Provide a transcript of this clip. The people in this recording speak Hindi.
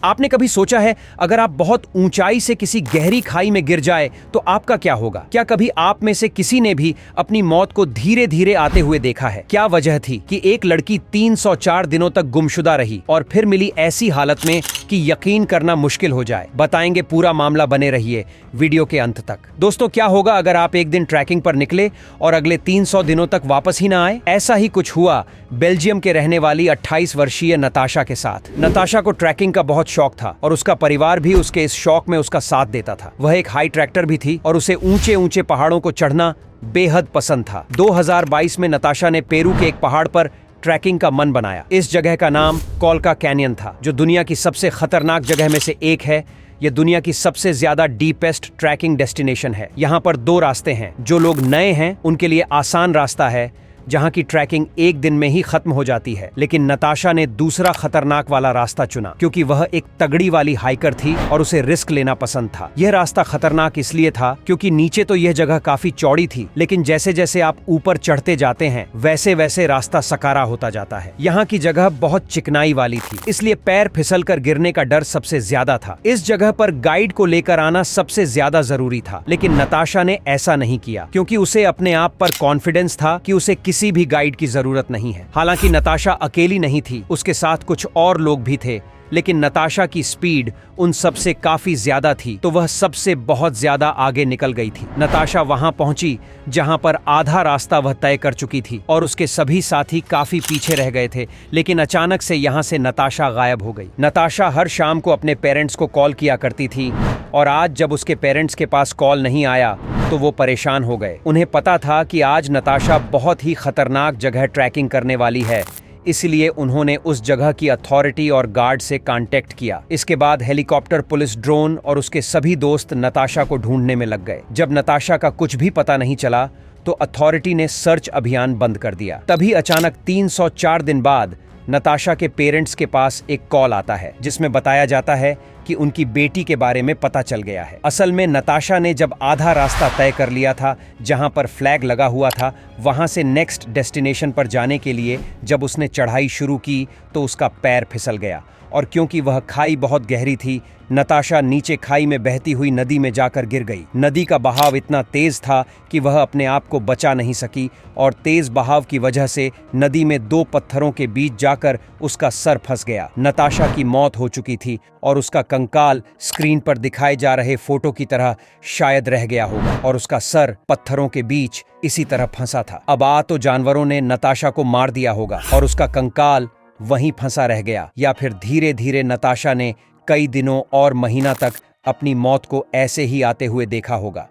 आपने कभी सोचा है अगर आप बहुत ऊंचाई से किसी गहरी खाई में गिर जाए तो आपका क्या होगा? क्या कभी आप में से किसी ने भी अपनी मौत को धीरे धीरे आते हुए देखा है? क्या वजह थी कि एक लड़की 304 दिनों तक गुमशुदा रही और फिर मिली ऐसी हालत में कि यकीन करना मुश्किल हो जाए? बताएंगे पूरा मामला, बने रहिए वीडियो के अंत तक। दोस्तों, क्या होगा अगर आप एक दिन ट्रैकिंग पर निकले और अगले 300 दिनों तक वापस ही ना आए? ऐसा ही कुछ हुआ बेल्जियम के रहने वाली 28 वर्षीय नताशा के साथ। नताशा को ट्रैकिंग का बहुत शौक था और उसका परिवार भी उसके इस शौक में उसका साथ देता था। वह एक हाई ट्रैक्टर भी थी और उसे ऊंचे ऊंचे पहाड़ों को चढ़ना बेहद पसंद था। 2022 में नताशा ने पेरू के एक पहाड़ पर ट्रैकिंग का मन बनाया। इस जगह का नाम कोलका कैनियन था, जो दुनिया की सबसे खतरनाक जगह में से एक है। यह दुनिया की सबसे ज्यादा डीपेस्ट ट्रैकिंग डेस्टिनेशन है। यहाँ पर दो रास्ते हैं। जो लोग नए हैं उनके लिए आसान रास्ता है, जहां की ट्रैकिंग एक दिन में ही खत्म हो जाती है। लेकिन नताशा ने दूसरा खतरनाक वाला रास्ता चुना क्योंकि वह एक तगड़ी वाली हाइकर थी और उसे रिस्क लेना पसंद था। यह रास्ता खतरनाक इसलिए था क्योंकि नीचे तो यह जगह काफी चौड़ी थी, लेकिन जैसे जैसे आप ऊपर चढ़ते जाते हैं वैसे वैसे रास्ता सकरा होता जाता है। यहाँ की जगह बहुत चिकनाई वाली थी, इसलिए पैर फिसल कर गिरने का डर सबसे ज्यादा था। इस जगह पर गाइड को लेकर आना सबसे ज्यादा जरूरी था, लेकिन नताशा ने ऐसा नहीं किया क्योंकि उसे अपने आप पर कॉन्फिडेंस था कि उसे किसी भी गाइड की जरूरत नहीं है। हालांकि नताशा अकेली नहीं थी, उसके साथ कुछ और लोग भी थे, लेकिन नताशा की स्पीड उन सबसे काफी ज्यादा थी, तो वह सबसे बहुत ज्यादा आगे निकल गई थी। नताशा वहां पहुंची जहां पर आधा रास्ता वह तय कर चुकी थी और उसके सभी साथी काफी पीछे रह गए थे। लेकिन अचानक से यहां से नताशा गायब हो गई। नताशा हर शाम को अपने पेरेंट्स को कॉल किया करती थी और आज जब उसके पेरेंट्स के पास कॉल नहीं आया तो वो परेशान हो गए। उन्हें पता था कि आज नताशा बहुत ही खतरनाक जगह ट्रैकिंग करने वाली है, इसलिए उन्होंने उस जगह की अथॉरिटी और गार्ड से कांटेक्ट किया। इसके बाद हेलीकॉप्टर, पुलिस, ड्रोन और उसके सभी दोस्त नताशा को ढूंढने में लग गए। जब नताशा का कुछ भी पता नहीं चला तो अथॉरिटी ने सर्च अभियान बंद कर दिया। तभी अचानक 304 दिन बाद नताशा के पेरेंट्स के पास एक कॉल आता है जिसमें बताया जाता है कि उनकी बेटी के बारे में पता चल गया है। असल में नताशा ने जब आधा रास्ता तय कर लिया था जहां पर फ्लैग लगा हुआ था, वहां से नेक्स्ट डेस्टिनेशन पर जाने के लिए जब उसने चढ़ाई शुरू की तो उसका पैर फिसल गया और क्योंकि वह खाई बहुत गहरी थी, नताशा नीचे खाई में बहती हुई नदी में जाकर गिर गई। नदी का बहाव इतना तेज था कि वह अपने आप को बचा नहीं सकी और तेज बहाव की वजह से नदी में दो पत्थरों के बीच जाकर उसका सर फंस गया। नताशा की मौत हो चुकी थी और उसका कंकाल स्क्रीन पर दिखाए जा रहे फोटो की तरह शायद रह गया होगा और उसका सर पत्थरों के बीच इसी तरह फंसा था। अब तो जानवरों ने नताशा को मार दिया होगा और उसका कंकाल वहीं फंसा रह गया, या फिर धीरे धीरे नताशा ने कई दिनों और महीना तक अपनी मौत को ऐसे ही आते हुए देखा होगा।